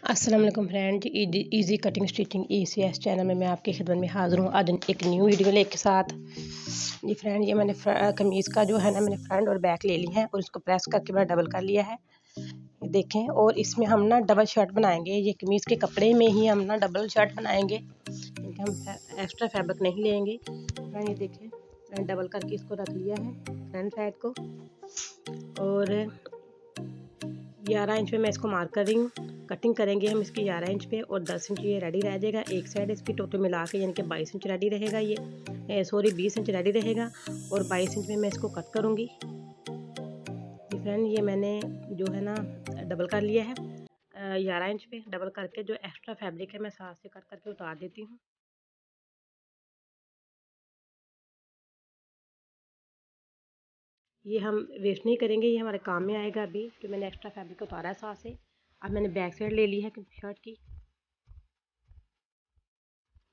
अस्सलाम वालेकुम friend, easy cutting stitching ECS channel में मैं आपकी खिदमत में हाज़िर हूँ। आज एक न्यू वीडियो लेके साथ जी फ्रेंड, ये मैंने कमीज़ का जो है ना, मैंने फ्रंट और बैक ले ली है और इसको प्रेस करके मैंने डबल कर लिया है। ये देखें, और इसमें हम ना डबल शर्ट बनाएंगे। ये कमीज़ के कपड़े में ही हम ना डबल शर्ट बनाएंगे, क्योंकि हम एक्स्ट्रा फैब्रिक नहीं लेंगे। फ्रेंड ये देखें, मैंने डबल करके इसको रख लिया है फ्रंट साइड को, और 11 इंच पे मैं इसको मार्क कर रही हूँ। कटिंग करेंगे हम इसकी 11 इंच पे, और 10 इंच ये रेडी रह जाएगा। एक साइड इसकी टोटल मिला के यानी कि 22 इंच रेडी रहेगा। ये 20 इंच रेडी रहेगा, और 22 इंच में मैं इसको कट करूँगी। फ्रेंड ये मैंने जो है ना डबल कर लिया है 11 इंच पे। डबल करके जो एक्स्ट्रा फैब्रिक है मैं साथ से कट करके उतार देती हूँ। ये हम वेस्ट नहीं करेंगे, ये हमारे काम में आएगा। अभी जो मैंने एक्स्ट्रा फैब्रिक उतारा है साथ से, अब मैंने बैक साइड ले ली है शर्ट की।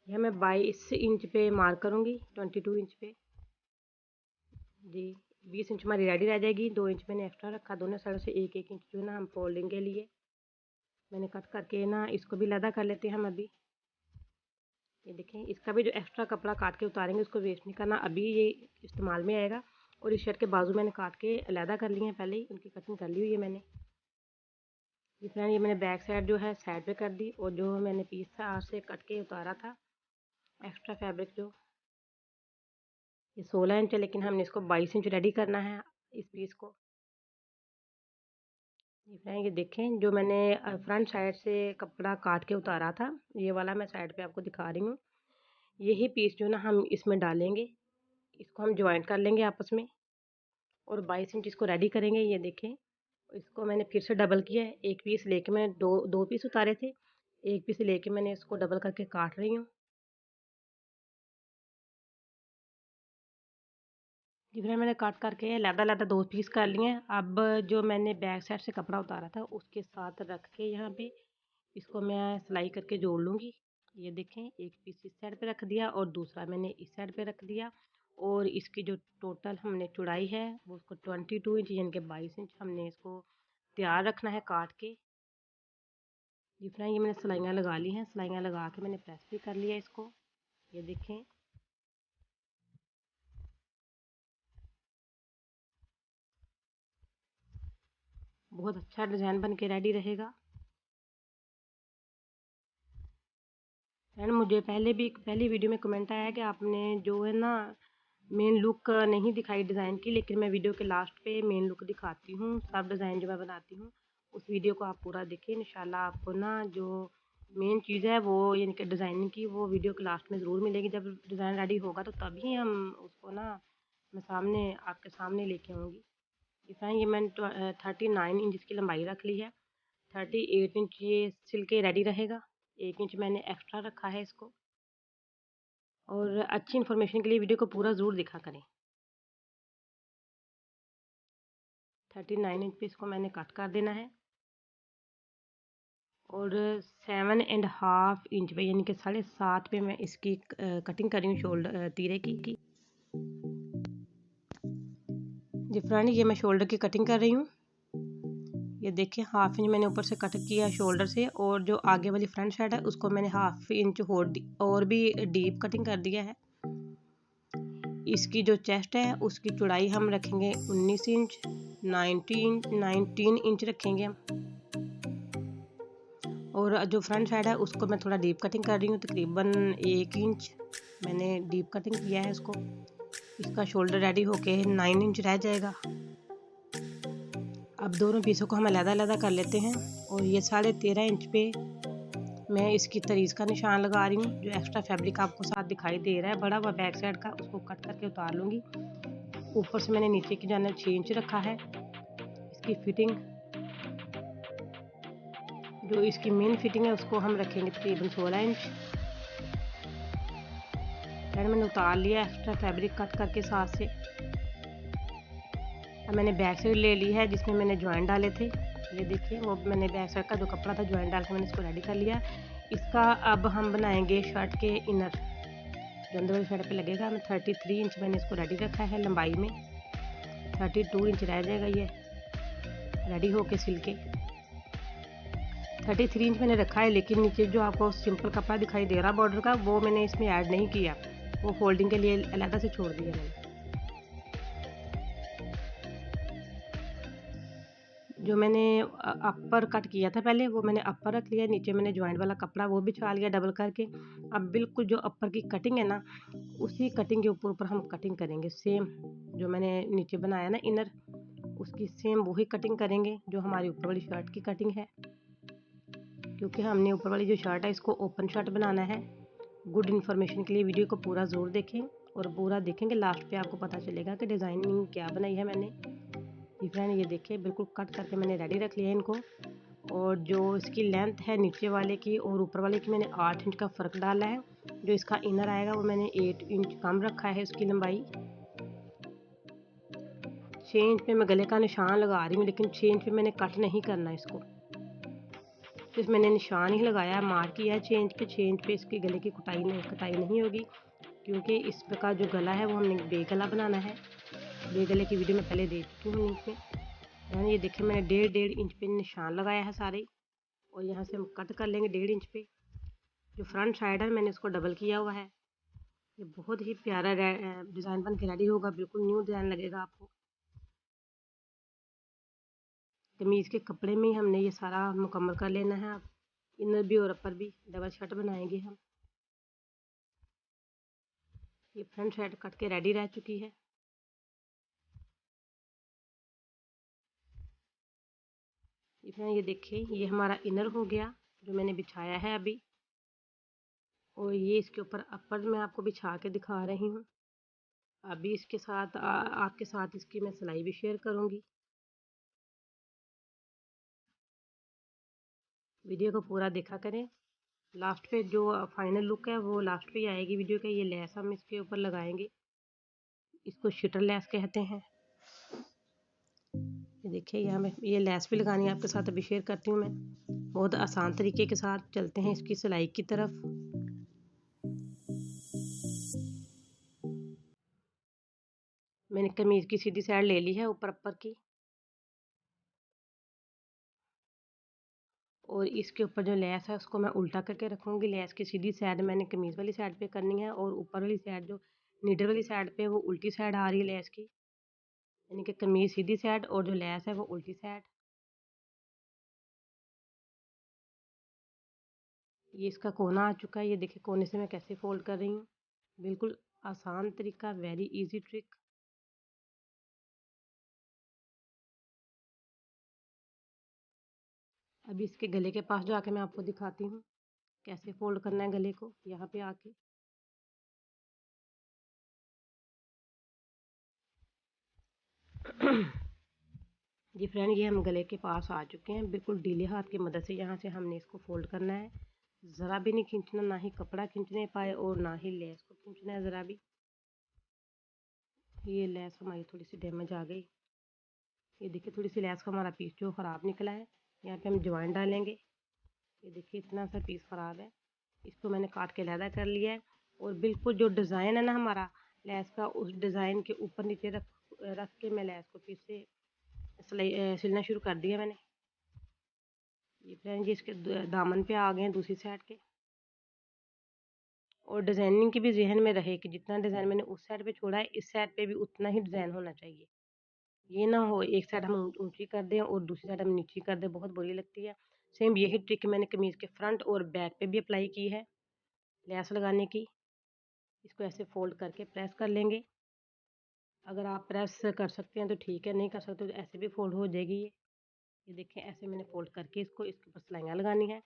यह मैं 22 इंच पे मार्क करूँगी, 22 इंच पे जी। 20 इंच हमारी रेडी रह जाएगी। 2 इंच मैंने एक्स्ट्रा रखा, दोनों साइड से एक एक इंच जो है ना हम फोल्डिंग के लिए मैंने कट करके ना इसको भी लदा कर लेते हैं हम अभी। ये देखें, इसका भी जो एक्स्ट्रा कपड़ा काट के उतारेंगे उसको वेस्ट नहीं करना, अभी ये इस्तेमाल में आएगा। और इस शर्ट के बाजू मैंने काट के अलहदा कर लिए हैं, पहले ही उनकी कटिंग कर ली हुई है मैंने। ये फ्रेंड ये मैंने बैक साइड जो है साइड पे कर दी, और जो मैंने पीस था आज से कट के उतारा था एक्स्ट्रा फैब्रिक, जो ये 16 इंच है, लेकिन हमने इसको 22 इंच रेडी करना है इस पीस को। ये देखें, जो मैंने फ्रंट साइड से कपड़ा काट के उतारा था, ये वाला मैं साइड पे आपको दिखा रही हूँ। यही पीस जो ना हम इसमें डालेंगे, इसको हम ज्वाइंट कर लेंगे आपस में, और 22 इंच इसको रेडी करेंगे। ये देखें, इसको मैंने फिर से डबल किया है। एक पीस लेके मैंने दो पीस उतारे थे, एक पीस लेके मैंने इसको डबल करके काट रही हूँ। जितना मैंने काट करके लैदा 2 पीस कर लिए हैं। अब जो मैंने बैक साइड से कपड़ा उतारा था उसके साथ रख के यहाँ पे इसको मैं सिलाई करके जोड़ लूँगी। ये देखें, एक पीस इस साइड पे रख दिया और दूसरा मैंने इस साइड पे रख दिया, और इसकी जो टोटल हमने चौड़ाई है वो उसको 22 इंच यानी कि 22 इंच हमने इसको तैयार रखना है काट के। जितना ये मैंने सिलाइयाँ लगा ली हैं, सिलाइयाँ लगा के मैंने प्रेस भी कर लिया इसको। ये देखें, बहुत अच्छा डिज़ाइन बन के रेडी रहेगा। एंड मुझे पहली वीडियो में कमेंट आया कि आपने जो है ना मेन लुक नहीं दिखाई डिज़ाइन की, लेकिन मैं वीडियो के लास्ट पे मेन लुक दिखाती हूँ। सब डिज़ाइन जो मैं बनाती हूँ उस वीडियो को आप पूरा देखें, इंशाल्लाह आपको ना जो मेन चीज़ है वो यानी कि डिज़ाइनिंग की, वो वीडियो के लास्ट में ज़रूर मिलेगी। जब डिज़ाइन रेडी होगा तो तभी हम उसको ना मैं आपके सामने लेके आऊँगी। डिज़ाइन ये मैंने 39 इंच की लंबाई रख ली है। 38 इंच ये सिल के रेडी रहेगा। 1 इंच मैंने एक्स्ट्रा रखा है इसको। और अच्छी इन्फॉर्मेशन के लिए वीडियो को पूरा ज़रूर देखा करें। 39 इंच पे इसको मैंने कट कर देना है, और 7.5 इंच पे यानी कि 7.5 पे मैं इसकी कटिंग कर रही हूँ शोल्डर तीरे की। जी फ्रेंड, ये मैं शोल्डर की कटिंग कर रही हूँ। ये देखिए, हाफ इंच मैंने ऊपर से कट किया शोल्डर से, और जो आगे वाली फ्रंट साइड है उसको मैंने हाफ इंच और भी डीप कटिंग कर दिया है। इसकी जो चेस्ट है उसकी चौड़ाई हम रखेंगे 19 इंच, 19 इंच रखेंगे हम। और जो फ्रंट साइड है उसको मैं थोड़ा डीप कटिंग कर रही हूँ, तकरीबन 1 इंच मैंने डीप कटिंग किया है इसको। इसका शोल्डर रेडी होके 9 इंच रह जाएगा। अब दोनों पीसों को हम अलग-अलग कर लेते हैं, और ये 13.5 इंच पे मैं इसकी तरीज का निशान लगा रही हूँ। जो एक्स्ट्रा फैब्रिक आपको साथ दिखाई दे रहा है बड़ा हुआ बैक साइड का, उसको कट करके उतार लूँगी। ऊपर से मैंने नीचे की जानिब 6 इंच रखा है। इसकी फिटिंग, जो इसकी मेन फिटिंग है उसको हम रखेंगे तकरीबन 16 इंच। फिर मैंने उतार लिया एक्स्ट्रा फैब्रिक कट करके साथ से। अब मैंने बैक साइड ले ली है जिसमें मैंने ज्वाइंट डाले थे। ये देखिए, वो मैंने बैक साइड का जो कपड़ा था ज्वाइंट डाल के मैंने इसको रेडी कर लिया। इसका अब हम बनाएंगे शर्ट के इनर जो अंदर वाली साइड पे लगेगा। मैं 33 इंच मैंने इसको रेडी रखा है लंबाई में। 32 इंच रह जाएगा ये रेडी होके सिल के। 33 इंच मैंने रखा है, लेकिन नीचे जो आपको सिंपल कपड़ा दिखाई दे रहा बॉर्डर का, वो मैंने इसमें ऐड नहीं किया, वो फोल्डिंग के लिए अलग से छोड़ दिया मैंने। जो मैंने अपर कट किया था पहले, वो मैंने अपर रख लिया, नीचे मैंने जॉइंट वाला कपड़ा वो बिछा लिया डबल करके। अब बिल्कुल जो अपर की कटिंग है ना, उसी कटिंग के ऊपर हम कटिंग करेंगे। सेम जो मैंने नीचे बनाया ना इनर, उसकी सेम वही कटिंग करेंगे जो हमारी ऊपर वाली शर्ट की कटिंग है, क्योंकि हमने ऊपर वाली जो शर्ट है इसको ओपन शर्ट बनाना है। गुड इन्फॉर्मेशन के लिए वीडियो को पूरा ज़रूर देखें, और पूरा देखेंगे लास्ट पे आपको पता चलेगा कि डिज़ाइनिंग क्या बनाई है मैंने। ये फ्रेंड ये देखिए, बिल्कुल कट करके मैंने रेडी रख लिया है इनको। और जो इसकी लेंथ है नीचे वाले की और ऊपर वाले की, मैंने 8 इंच का फ़र्क डाला है। जो इसका इनर आएगा वो मैंने 8 इंच कम रखा है उसकी लंबाई। 6 इंच पे मैं गले का निशान लगा रही हूँ, लेकिन 6 इंच पे मैंने कट नहीं करना इसको, सिर्फ मैंने निशान ही लगाया, मार्क किया है 6 इंच पे। 6 इंच पे इसकी गले की कटाई नहीं होगी, क्योंकि इस का जो गला है वो हमने बे गला बनाना है। बे गले की वीडियो मैं पहले दे चुकी हूँ लिंक में। यानी ये देखिए, मैंने 1.5 इंच पे निशान लगाया है सारे, और यहाँ से हम कट कर लेंगे 1.5 इंच पे। जो फ्रंट साइड है मैंने इसको डबल किया हुआ है। ये बहुत ही प्यारा डिज़ाइन बन के रेडी होगा, बिल्कुल न्यू डिज़ाइन लगेगा आपको। कमीज़ के कपड़े में ही हमने ये सारा मुकम्मल कर लेना है। अब इनर भी और अपर भी डबल शर्ट बनाएंगे हम। ये फ्रंट साइड कट के रेडी रह चुकी है। ये देखिए, ये हमारा इनर हो गया जो मैंने बिछाया है अभी, और ये इसके ऊपर अपर मैं आपको बिछा के दिखा रही हूँ। अभी इसके साथ आपके साथ इसकी मैं सिलाई भी शेयर करूँगी। वीडियो को पूरा देखा करें, लास्ट पे जो फाइनल लुक है वो लास्ट पे ही आएगी वीडियो के। ये लेस हम इसके ऊपर लगाएंगे, इसको शटर लेस कहते हैं। ये देखिए, यहाँ में ये लेस भी लगानी है आपके साथ अभी शेयर करती हूँ मैं। बहुत आसान तरीके के साथ चलते हैं इसकी सिलाई की तरफ। मैंने कमीज की सीधी साइड ले ली है ऊपर अपर की, और इसके ऊपर जो लेस है उसको मैं उल्टा करके रखूँगी। लेस की सीधी साइड मैंने कमीज वाली साइड पे करनी है, और ऊपर वाली साइड जो नीडल वाली साइड पे वो उल्टी साइड आ रही है लेस की, यानी कि कमीज सीधी साइड और जो लेस है वो उल्टी साइड। ये इसका कोना आ चुका है, ये देखिए कोने से मैं कैसे फोल्ड कर रही हूँ। बिल्कुल आसान तरीका, वेरी इजी ट्रिक। अभी इसके गले के पास जाके मैं आपको दिखाती हूँ कैसे फोल्ड करना है गले को, यहाँ पे आके। जी फ्रेंड, ये हम गले के पास आ चुके हैं। बिल्कुल ढीले हाथ की मदद से यहाँ से हमने इसको फोल्ड करना है। ज़रा भी नहीं खींचना, ना ही कपड़ा खींचने पाए और ना ही लेस को खींचना है ज़रा भी। ये लेस हमारी थोड़ी सी डैमेज आ गई। ये देखिए, थोड़ी सी लेस का हमारा पीस जो ख़राब निकला है। यहाँ पे हम ज्वाइन डालेंगे। ये देखिए, इतना सा पीस ख़राब है, इसको मैंने काट के अलहदा कर लिया है। और बिल्कुल जो डिज़ाइन है ना हमारा लेस का, उस डिज़ाइन के ऊपर नीचे रख के मैं लेस को फिर से सिलना शुरू कर दिया मैंने। ये फ्रेंड, ये इसके दामन पे आ गए हैं दूसरी साइड के। और डिज़ाइनिंग की भी जहन में रहे कि जितना डिज़ाइन मैंने उस साइड पे छोड़ा है, इस साइड पे भी उतना ही डिज़ाइन होना चाहिए। ये ना हो एक साइड हम ऊंची कर दें और दूसरी साइड हम नीची कर दें, बहुत बुरी लगती है। सेम यही ट्रिक मैंने कमीज़ के फ्रंट और बैक पे भी अप्लाई की है लेस लगाने की। इसको ऐसे फोल्ड करके प्रेस कर लेंगे। अगर आप प्रेस कर सकते हैं तो ठीक है, नहीं कर सकते तो ऐसे भी फोल्ड हो जाएगी ये देखें, ऐसे मैंने फोल्ड करके इसको इसके ऊपर सिलाइयाँ लगानी है।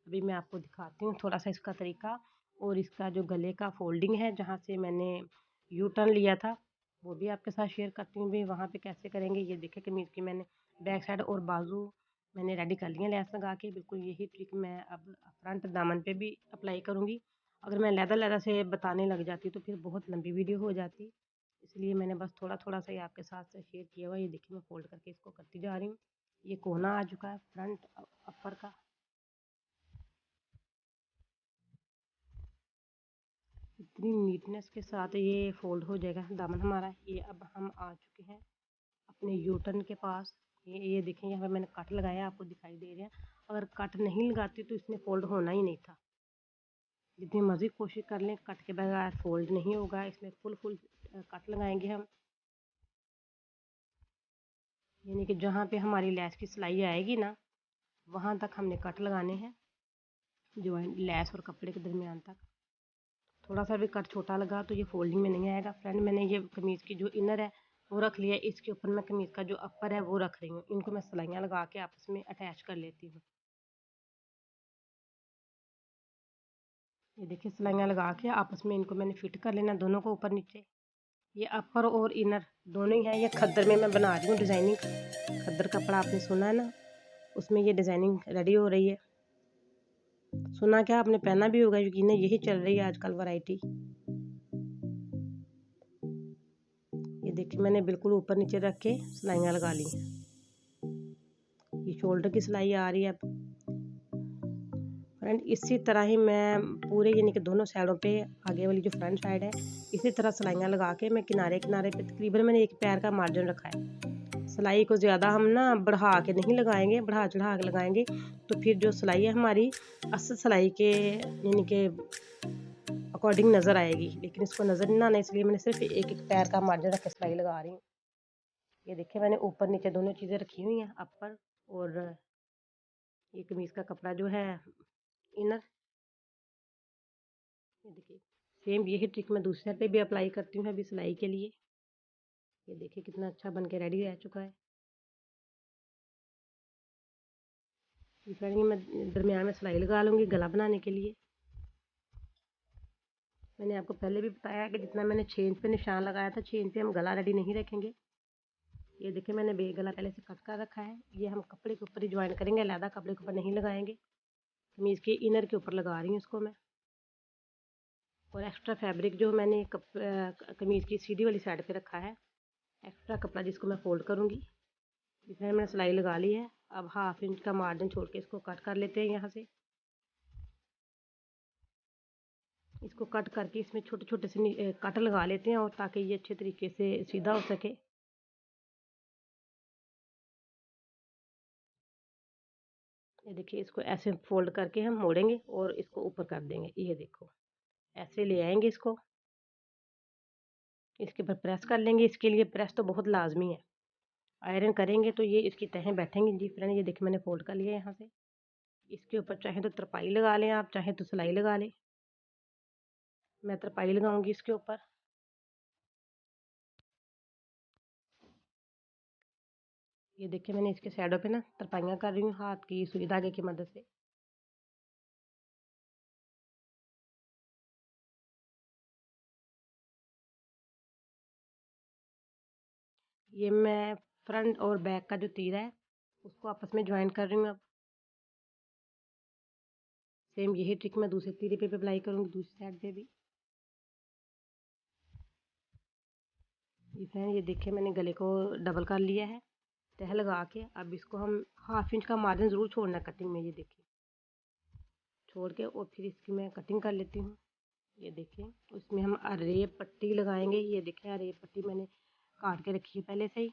अभी मैं आपको दिखाती हूँ थोड़ा सा इसका तरीका, और इसका जो गले का फोल्डिंग है जहाँ से मैंने यू टर्न लिया था वो भी आपके साथ शेयर करती हूँ भी वहाँ पे कैसे करेंगे। ये देखें, कमीज़ की मैंने बैक साइड और बाजू मैंने रेडी कर लिए लेस लगा के। बिल्कुल यही ट्रिक मैं अब फ्रंट दामन पे भी अप्लाई करूँगी। अगर मैं लहदा से बताने लग जाती तो फिर बहुत लंबी वीडियो हो जाती, इसलिए मैंने बस थोड़ा थोड़ा सा ही आपके साथ शेयर किया हुआ। ये देखिए, मैं फोल्ड करके इसको करती जा रही हूँ। ये कोना आ चुका है फ्रंट अपर का। इतनी नीटनेस के साथ ये फोल्ड हो जाएगा दामन हमारा। ये अब हम आ चुके हैं अपने यू टर्न के पास। ये देखें, यहाँ पे मैंने कट लगाया, आपको दिखाई दे रहे हैं। अगर कट नहीं लगाती तो इसमें फोल्ड होना ही नहीं था। जितनी मर्जी कोशिश कर लें, कट के बगैर फोल्ड नहीं होगा। इसमें फुल कट लगाएंगे हम, यानी कि जहाँ पे हमारी लैस की सिलाई आएगी ना, वहाँ तक हमने कट लगाने हैं, जो है लैस और कपड़े के दरमियान तक। थोड़ा सा भी कट छोटा लगा तो ये फोल्डिंग में नहीं आएगा। फ्रेंड, मैंने ये कमीज़ की जो इनर है वो रख लिया, इसके ऊपर मैं कमीज़ का जो अपर है वो रख रही हूँ। इनको मैं सिलाइयाँ लगा के आपस में अटैच कर लेती हूँ। ये देखिए, सिलाइयाँ लगा के आपस में इनको मैंने फिट कर लेना, दोनों को ऊपर नीचे। ये अपर और इनर दोनों ही हैं। ये खद्दर में मैं बना रही हूँ डिज़ाइनिंग। खद्दर कपड़ा आपने सुना है ना, उसमें ये डिज़ाइनिंग रेडी हो रही है। सुना क्या, आपने पहना भी होगा, यकीन है यही चल रही है आजकल वैरायटी। ये देखिए, मैंने बिल्कुल ऊपर नीचे रख के सिलाइयाँ लगा ली हैं। ये शोल्डर की सिलाई आ रही है। फ्रेंड, इसी तरह ही मैं पूरे यानी कि दोनों साइडों पे, आगे वाली जो फ्रंट साइड है, इसी तरह सिलाइयाँ लगा के मैं किनारे किनारे पे तकरीबन मैंने 1 पैर का मार्जिन रखा है। सिलाई को ज़्यादा हम ना बढ़ा के नहीं लगाएंगे, बढ़ा चढ़ा के लगाएंगे तो फिर जो सिलाई है हमारी असल सिलाई के यानी कि अकॉर्डिंग नज़र आएगी, लेकिन इसको नज़र नहीं आना, इसलिए मैंने सिर्फ 1 पैर का मार्जिन रख के सिलाई लगा रही हूँ। ये देखिए, मैंने ऊपर नीचे दोनों चीज़ें रखी हुई हैं, अपर और ये कमीज़ का कपड़ा जो है इनर। ये देखिए, सेम यही ट्रिक मैं दूसरे साइड पे भी अप्लाई करती हूँ अभी सिलाई के लिए। ये देखिए कितना अच्छा बन के रेडी रह चुका है। ये फ्रेंड, मैं दरमियान में सिलाई लगा लूँगी गला बनाने के लिए। मैंने आपको पहले भी बताया कि जितना मैंने 6 इंच पे निशान लगाया था, 6 इंच पे हम गला रेडी नहीं रखेंगे। ये देखिए, मैंने बे गला पहले से कट कर रखा है। ये हम कपड़े के ऊपर ही ज्वाइन करेंगे, अलहदा कपड़े के ऊपर नहीं लगाएंगे। कमीज़ के इनर के ऊपर लगा रही हूँ इसको मैं। और एक्स्ट्रा फैब्रिक जो मैंने कमीज़ की सीधी वाली साइड पे रखा है, एक्स्ट्रा कपड़ा जिसको मैं फोल्ड करूँगी। इसमें मैंने सिलाई लगा ली है। अब 1/2 इंच का मार्जिन छोड़ के इसको कट कर लेते हैं यहाँ से। इसको कट करके इसमें छोटे छोटे से कट लगा लेते हैं, और ताकि ये अच्छे तरीके से सीधा हो सके। ये देखिए, इसको ऐसे फोल्ड करके हम मोड़ेंगे और इसको ऊपर कर देंगे। ये देखो, ऐसे ले आएंगे इसको, इसके ऊपर प्रेस कर लेंगे। इसके लिए प्रेस तो बहुत लाजमी है, आयरन करेंगे तो ये इसकी तहें बैठेंगी। जी फ्रेंड, ये देखिए मैंने फोल्ड कर लिया यहाँ से। इसके ऊपर चाहे तो तरपाई लगा लें आप, चाहे तो सिलाई लगा लें। मैं तरपाई लगाऊंगी इसके ऊपर। ये देखिए, मैंने इसके साइडों पे ना तरपाइयाँ कर रही हूँ हाथ की सुई धागे की मदद से। ये मैं फ्रंट और बैक का जो तीरा है उसको आपस में ज्वाइन कर रही हूँ। अब सेम यही ट्रिक मैं दूसरे तीरे पे भी अप्लाई करूँगी, दूसरी साइड पे भी। ये फ्रेंड, ये देखिए मैंने गले को डबल कर लिया है तह लगा के। अब इसको हम 1/2 इंच का मार्जिन ज़रूर छोड़ना है कटिंग में। ये देखिए, छोड़ के और फिर इसकी मैं कटिंग कर लेती हूँ। ये देखिए, उसमें हम अरेब पट्टी लगाएंगे। ये देखिए, अरेब पट्टी मैंने काट के रखी है पहले से ही,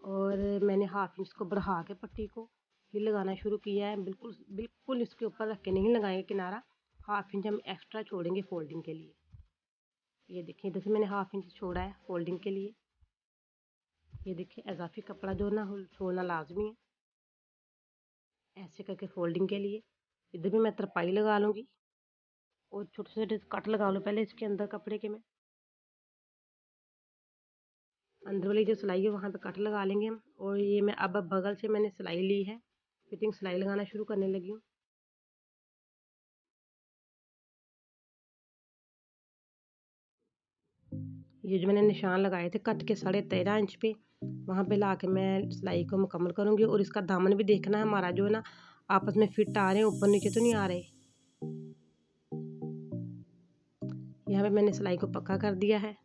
और मैंने 1/2 इंच को बढ़ा के पट्टी को फिर लगाना शुरू किया है। बिल्कुल बिल्कुल इसके ऊपर रख के नहीं लगाएंगे किनारा, 1/2 इंच हम एक्स्ट्रा छोड़ेंगे फोल्डिंग के लिए। ये देखिए, जैसे मैंने 1/2 इंच छोड़ा है फोल्डिंग के लिए। ये देखिए, इजाफी कपड़ा जो ना छोड़ना लाजमी है, ऐसे करके फोल्डिंग के लिए। इधर भी मैं तरपाई लगा लूँगी और छोटे छोटे कट लगा लूँ पहले इसके अंदर कपड़े के में। अंदर वाली जो सिलाई है वहाँ पे कट लगा लेंगे हम। और ये मैं अब बगल से मैंने सिलाई ली है, फिटिंग सिलाई लगाना शुरू करने लगी हूँ। ये जो मैंने निशान लगाए थे कट के 13.5 इंच पे, वहाँ पे ला के मैं सिलाई को मुकम्मल करूँगी। और इसका दामन भी देखना है हमारा जो है ना आपस में फिट आ रहे हैं, ऊपर नीचे तो नहीं आ रहे। यहाँ पे मैंने सिलाई को पक्का कर दिया है।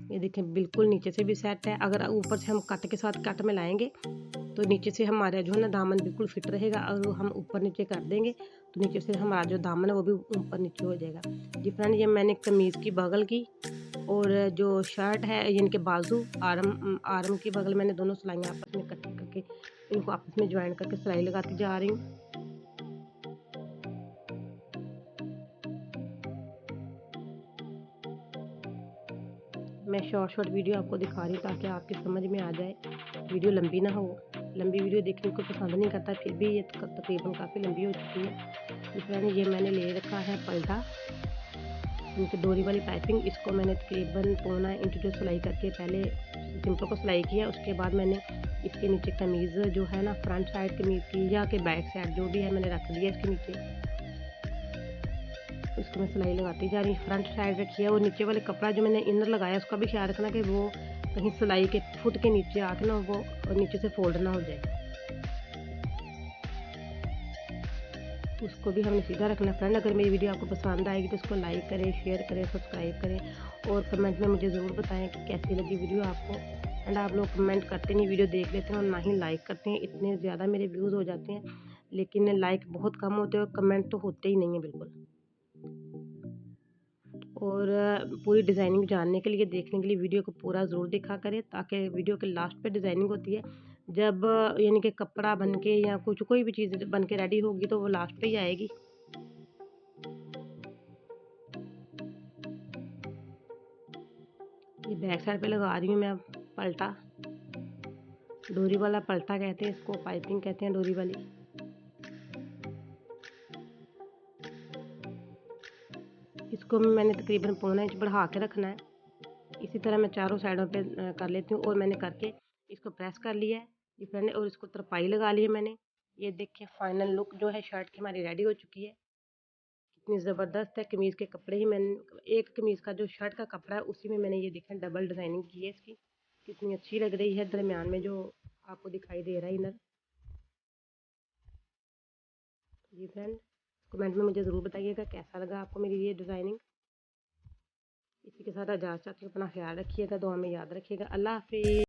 ये देखिए, बिल्कुल नीचे से भी सेट है। अगर ऊपर से हम कट के साथ कट में लाएंगे तो नीचे से हमारा जो है ना दामन बिल्कुल फिट रहेगा। और हम ऊपर नीचे कर देंगे तो नीचे से हमारा जो दामन है वो भी ऊपर नीचे हो जाएगा। जी फ्रेंड, ये मैंने कमीज़ की बगल की और जो शर्ट है यानी कि बाजू आर्म की बगल मैंने दोनों सिलाइयाँ आपस में कट करके इनको आपस में ज्वाइन करके सिलाई लगाती जा रही हूँ। मैं शॉर्ट वीडियो आपको दिखा रही हूँ ताकि आपकी समझ में आ जाए, वीडियो लंबी ना हो। लंबी वीडियो देखने को पसंद नहीं करता, फिर भी ये तकरीबन काफ़ी लंबी हो चुकी है। फ्रेंड ये मैंने ले रखा है पल्टा, इनकी डोरी वाली पाइपिंग। इसको मैंने तकरीबन 1.25 इंच जो सिलाई करके पहले सिंपल को सिलाई किया, उसके बाद मैंने इसके नीचे कमीज़ जो है ना, फ्रंट साइड कमीज़ की या कि बैक साइड जो भी है, मैंने रख दिया इसके नीचे। उसको मैं सिलाई लगाती जा रही हूँ। फ्रंट साइड रखी है, और नीचे वाले कपड़ा जो मैंने इनर लगाया उसका भी ख्याल रखना कि वो कहीं सिलाई के फुट के नीचे आके ना वो नीचे से फोल्ड ना हो जाए, उसको भी हमने सीधा रखना है। फ्रेंड अगर मेरी वीडियो आपको पसंद आएगी तो उसको लाइक करें, शेयर करें, सब्सक्राइब करें और कमेंट में मुझे ज़रूर बताएं कि कैसी लगी वीडियो आपको। एंड आप लोग कमेंट करते नहीं, वीडियो देख लेते हैं और ना ही लाइक करते हैं। इतने ज़्यादा मेरे व्यूज़ हो जाते हैं लेकिन लाइक बहुत कम होते हैं और कमेंट तो होते ही नहीं है बिल्कुल। और पूरी डिज़ाइनिंग जानने के लिए, देखने के लिए वीडियो को पूरा ज़रूर देखा करें, ताकि वीडियो के लास्ट पे डिज़ाइनिंग होती है। जब यानी कि कपड़ा बन के या कुछ कोई भी चीज़ बन के रेडी होगी तो वो लास्ट पे ही आएगी। ये बैक साइड पे लगा रही हूँ मैं अब पल्टा, डोरी वाला पल्टा कहते हैं इसको, पाइपिंग कहते हैं डोरी वाली। इसको मैंने तकरीबन 1.25 इंच बढ़ा के रखना है। इसी तरह मैं चारों साइडों पे कर लेती हूँ, और मैंने करके इसको प्रेस कर लिया है ये फ्रेंड, और इसको तरपाई लगा ली है मैंने। ये देखिए फाइनल लुक जो है शर्ट की हमारी रेडी हो चुकी है। कितनी ज़बरदस्त है। कमीज़ के कपड़े ही मैंने, एक कमीज़ का जो शर्ट का कपड़ा है उसी में मैंने ये देखें डबल डिज़ाइनिंग की है इसकी, कितनी अच्छी लग रही है। दरमियान में जो आपको दिखाई दे रहा है इनर, जी फ्रेंड कमेंट में मुझे ज़रूर बताइएगा कैसा लगा आपको मेरी ये डिज़ाइनिंग। इसी के साथ इजाज़त चाहती हूँ, अपना ख्याल रखिएगा, दुआ में याद रखिएगा। अल्लाह हाफिज़।